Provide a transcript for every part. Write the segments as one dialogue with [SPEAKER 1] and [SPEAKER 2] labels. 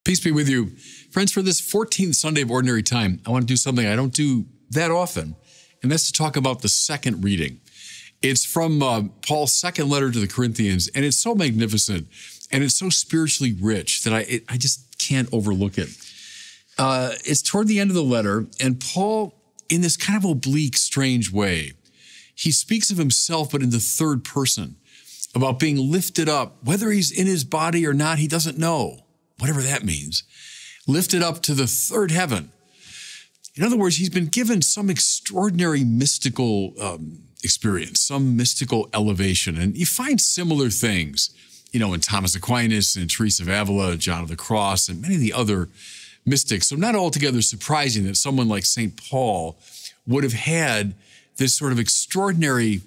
[SPEAKER 1] Peace be with you. Friends, for this 14th Sunday of Ordinary Time, I want to do something I don't do that often, and that's to talk about the second reading. It's from Paul's second letter to the Corinthians, and it's so magnificent, and it's so spiritually rich that I just can't overlook it. It's toward the end of the letter, and Paul, in this kind of oblique, strange way, he speaks of himself, but in the third person, about being lifted up. Whether he's in his body or not, he doesn't know. Whatever that means, lifted up to the third heaven. In other words, he's been given some extraordinary mystical experience, some mystical elevation. And you find similar things, in Thomas Aquinas and Teresa of Avila, John of the Cross, and many of the other mystics. So not altogether surprising that someone like St. Paul would have had this sort of extraordinary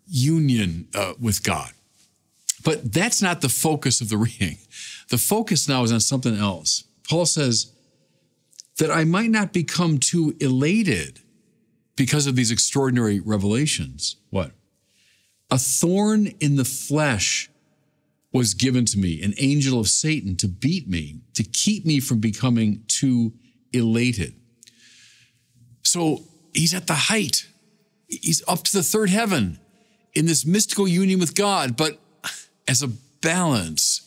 [SPEAKER 1] union with God. But that's not the focus of the reading. The focus now is on something else. Paul says that I might not become too elated because of these extraordinary revelations. What? A thorn in the flesh was given to me, an angel of Satan, to beat me, to keep me from becoming too elated. So he's at the height. He's up to the third heaven in this mystical union with God, but as a balance,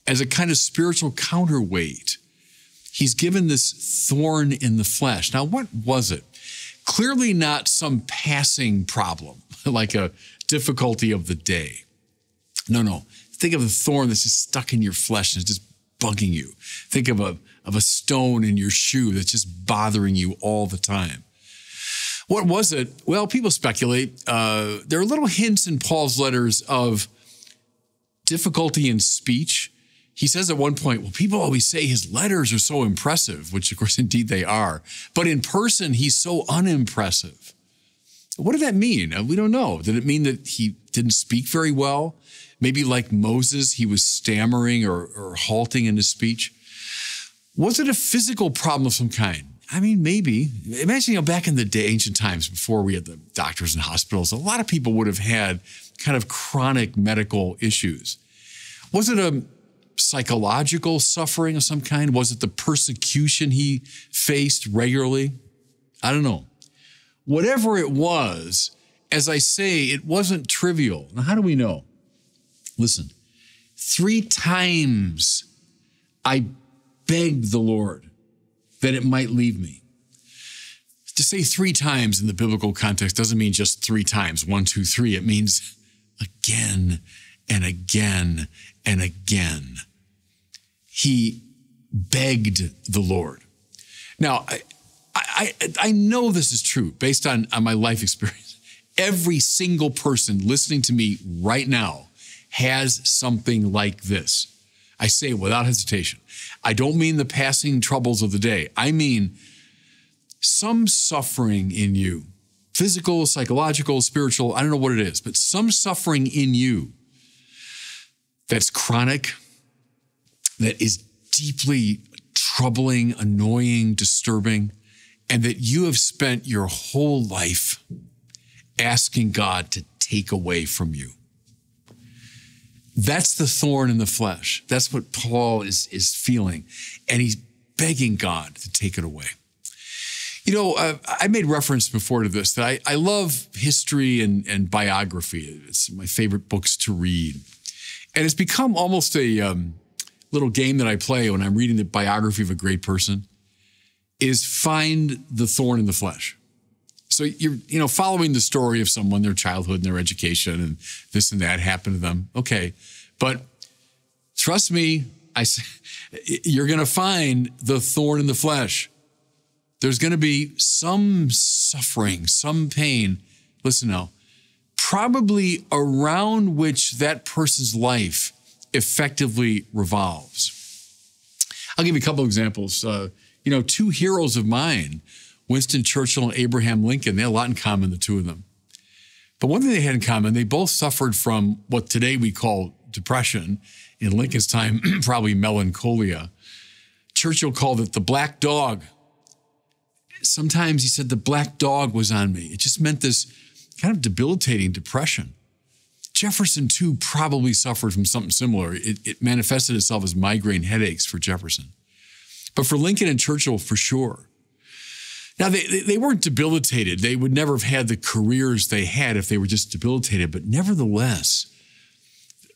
[SPEAKER 1] as a kind of spiritual counterweight, he's given this thorn in the flesh. Now, what was it? Clearly not some passing problem, like a difficulty of the day. No. Think of a thorn that's just stuck in your flesh and it's just bugging you. Think of a stone in your shoe that's just bothering you all the time. What was it? Well, people speculate. There are little hints in Paul's letters of difficulty in speech. He says at one point, well, people always say his letters are so impressive, which of course, indeed they are. But in person, he's so unimpressive. What did that mean? We don't know. Did it mean that he didn't speak very well? Maybe like Moses, he was stammering or halting in his speech. Was it a physical problem of some kind? I mean, maybe. Imagine, back in the day, ancient times, before we had the doctors and hospitals, a lot of people would have had kind of chronic medical issues. Was it a psychological suffering of some kind? Was it the persecution he faced regularly? I don't know. Whatever it was, as I say, it wasn't trivial. Now, how do we know? Listen, 3 times I begged the Lord that it might leave me. To say 3 times in the biblical context doesn't mean just 3 times, 1, 2, 3. It means again and again and again. He begged the Lord. Now, I know this is true based on my life experience. Every single person listening to me right now has something like this. I say it without hesitation. I don't mean the passing troubles of the day. I mean some suffering in you, physical, psychological, spiritual, I don't know what it is, but some suffering in you that's chronic, that is deeply troubling, annoying, disturbing, and that you have spent your whole life asking God to take away from you. That's the thorn in the flesh. That's what Paul is feeling, and he's begging God to take it away. I made reference before to this, that I love history and biography. It's my favorite books to read. And it's become almost a little game that I play when I'm reading the biography of a great person, is find the thorn in the flesh. So you're following the story of someone, their childhood and their education, and this and that happened to them. Okay, but trust me, you're going to find the thorn in the flesh. There's going to be some suffering, some pain. Listen now, probably around which that person's life effectively revolves. I'll give you a couple examples. 2 heroes of mine, Winston Churchill and Abraham Lincoln, they had a lot in common, the 2 of them. But one thing they had in common, they both suffered from what today we call depression. In Lincoln's time, probably melancholia. Churchill called it the black dog. Sometimes he said the black dog was on me. It just meant this kind of debilitating depression. Jefferson, too, probably suffered from something similar. It manifested itself as migraine headaches for Jefferson. But for Lincoln and Churchill, for sure. Now, they weren't debilitated. They would never have had the careers they had if they were just debilitated. But nevertheless,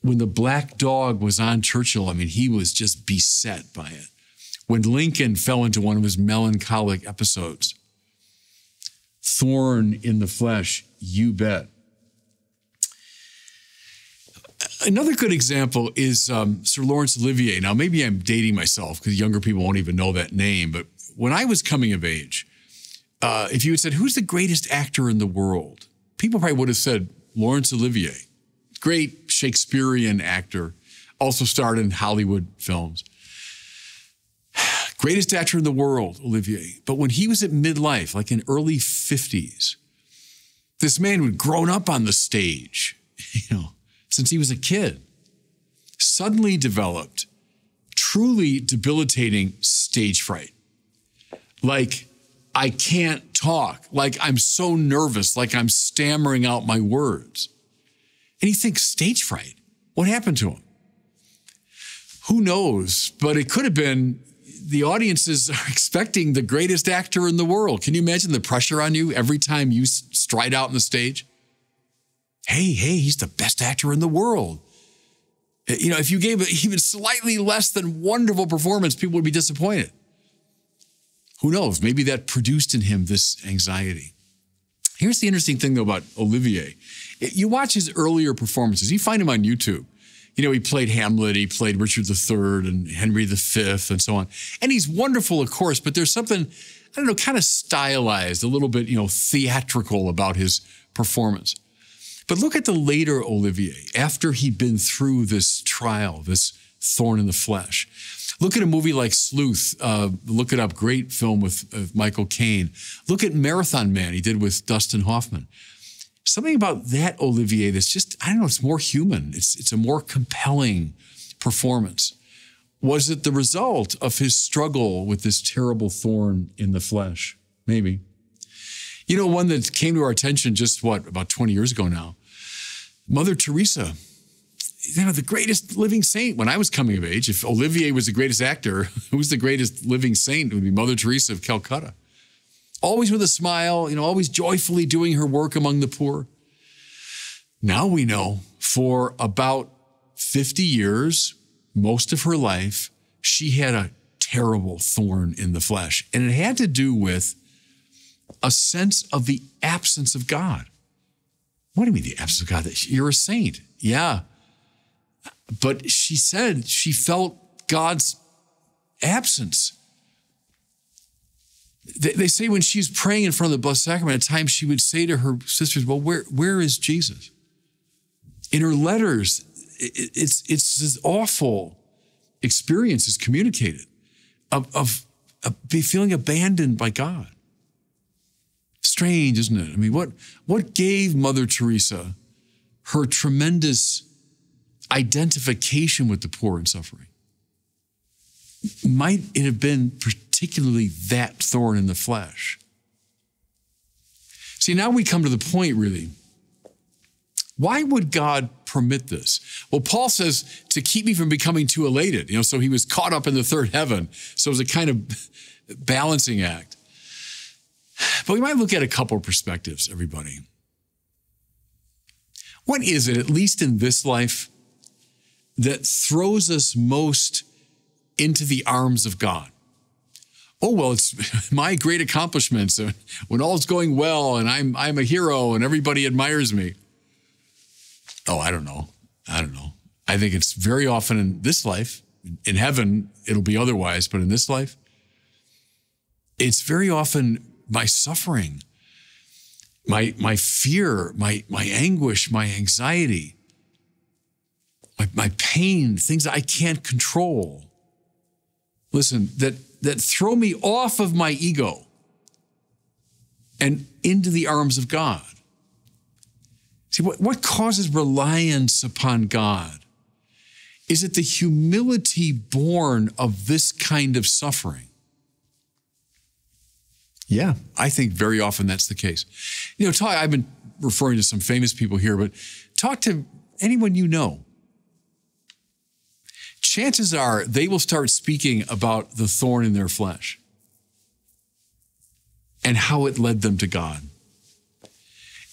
[SPEAKER 1] when the black dog was on Churchill, I mean, he was just beset by it. When Lincoln fell into one of his melancholic episodes, thorn in the flesh, you bet. Another good example is Sir Laurence Olivier. Now, maybe I'm dating myself because younger people won't even know that name. But when I was coming of age, if you had said, who's the greatest actor in the world? People probably would have said Laurence Olivier. Great Shakespearean actor, also starred in Hollywood films. Greatest actor in the world, Olivier. But when he was at midlife, like in early 50s, this man who had grown up on the stage, since he was a kid, suddenly developed truly debilitating stage fright. Like, I can't talk. Like, I'm so nervous, like I'm stammering out my words. And he thinks, stage fright? What happened to him? Who knows? But it could have been the audiences are expecting the greatest actor in the world. Can you imagine the pressure on you every time you stride out on the stage? Hey, he's the best actor in the world. If you gave even slightly less than wonderful performance, people would be disappointed. Who knows? Maybe that produced in him this anxiety. Here's the interesting thing, though, about Olivier. You watch his earlier performances. You find him on YouTube. He played Hamlet, he played Richard III and Henry V and so on. And he's wonderful, of course, but there's something, I don't know, kind of stylized, a little bit, theatrical about his performance. But look at the later Olivier, after he'd been through this trial, this thorn in the flesh. Look at a movie like Sleuth. Look it up, great film with Michael Caine. Look at Marathon Man he did with Dustin Hoffman. Something about that Olivier that's just, I don't know, it's more human. It's a more compelling performance. Was it the result of his struggle with this terrible thorn in the flesh? Maybe. One that came to our attention just, about 20 years ago now, Mother Teresa. The greatest living saint when I was coming of age. If Olivier was the greatest actor, who was the greatest living saint? It would be Mother Teresa of Calcutta. Always with a smile, always joyfully doing her work among the poor. Now we know for about 50 years, most of her life, she had a terrible thorn in the flesh. And it had to do with a sense of the absence of God. What do you mean the absence of God? You're a saint. Yeah. But she said she felt God's absence. They say when she's praying in front of the Blessed Sacrament, at times she would say to her sisters, well, where is Jesus? In her letters, it's this awful experience is communicated of feeling abandoned by God. Strange, isn't it? I mean, what gave Mother Teresa her tremendous identification with the poor and suffering? Might it have been particularly that thorn in the flesh? See, now we come to the point, really. Why would God permit this? Well, Paul says to keep me from becoming too elated, so he was caught up in the third heaven. So it was a kind of balancing act. But we might look at a couple of perspectives, everybody. What is it, at least in this life, that throws us most into the arms of God? Oh, well, it's my great accomplishments when all's going well and I'm a hero and everybody admires me. Oh, I don't know. I think it's very often in this life. In heaven, it'll be otherwise, but in this life, it's very often my suffering, my fear, my anguish, my anxiety, my pain, things that I can't control. Listen, that throw me off of my ego and into the arms of God. See, what causes reliance upon God? Is it the humility born of this kind of suffering? Yeah, I think very often that's the case. I've been referring to some famous people here, but talk to anyone you know, chances are they will start speaking about the thorn in their flesh and how it led them to God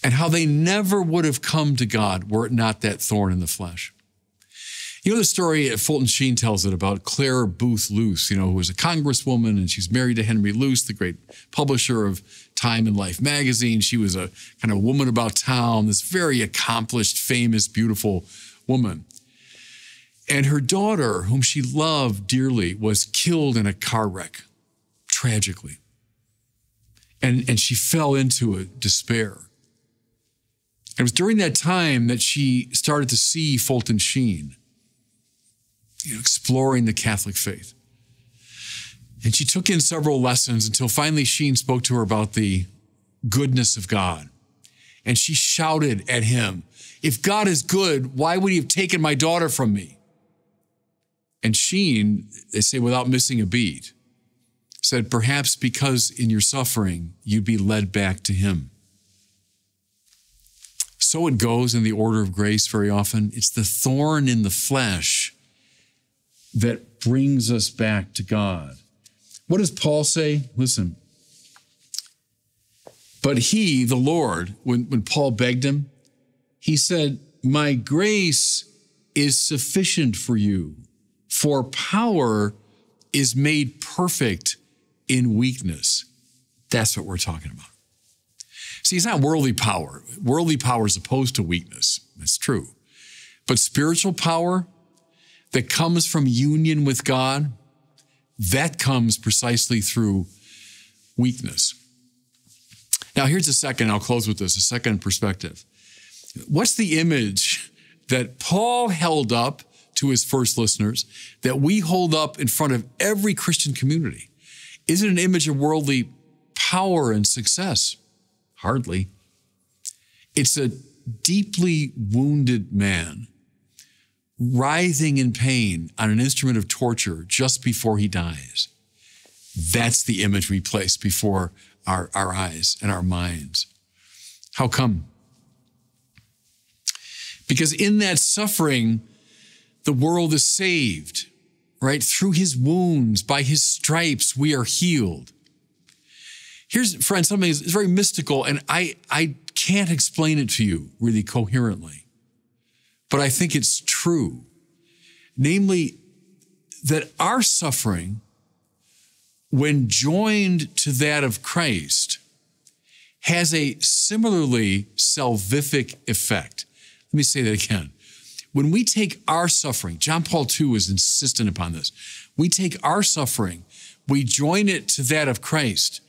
[SPEAKER 1] and how they never would have come to God were it not that thorn in the flesh. You know the story, Fulton Sheen tells it about Claire Booth Luce, who was a congresswoman, and she's married to Henry Luce, the great publisher of Time and Life magazine. She was a kind of woman about town, this very accomplished, famous, beautiful woman. And her daughter, whom she loved dearly, was killed in a car wreck, tragically. And she fell into a despair. It was during that time that she started to see Fulton Sheen, exploring the Catholic faith. And she took in several lessons until finally Sheen spoke to her about the goodness of God. And she shouted at him, "If God is good, why would he have taken my daughter from me?" And Sheen, they say without missing a beat, said, "Perhaps because in your suffering, you'd be led back to him." So it goes in the order of grace very often. It's the thorn in the flesh that brings us back to God. What does Paul say? Listen. But he, the Lord, when Paul begged him, he said, "My grace is sufficient for you, for power is made perfect in weakness." That's what we're talking about. See, it's not worldly power. Worldly power is opposed to weakness. That's true. But spiritual power that comes from union with God, that comes precisely through weakness. Now, here's a second, I'll close with this, a second perspective. What's the image that Paul held up to his first listeners that we hold up in front of every Christian community? Is it an image of worldly power and success? Hardly. It's a deeply wounded man writhing in pain on an instrument of torture just before he dies. That's the image we place before our eyes and our minds. How come? Because in that suffering, the world is saved, right? Through his wounds, by his stripes, we are healed. Here's, friends, something that's very mystical, and I can't explain it to you really coherently. But I think it's true. Namely, that our suffering, when joined to that of Christ, has a similarly salvific effect. Let me say that again. When we take our suffering, John Paul II is insistent upon this. We take our suffering, we join it to that of Christ.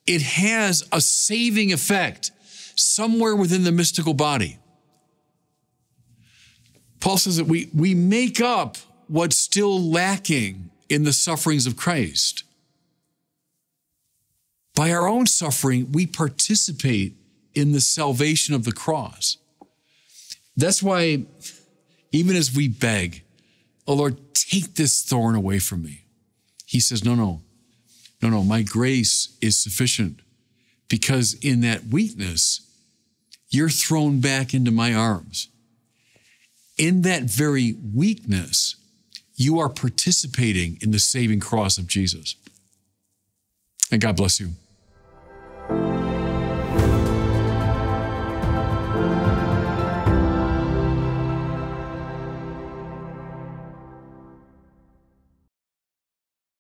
[SPEAKER 1] It has a saving effect somewhere within the mystical body. Paul says that we make up what's still lacking in the sufferings of Christ. By our own suffering, we participate in the salvation of the cross. That's why, even as we beg, "Oh Lord, take this thorn away from me," he says, no, my grace is sufficient, because in that weakness, you're thrown back into my arms. In that very weakness, you are participating in the saving cross of Jesus. And God bless you.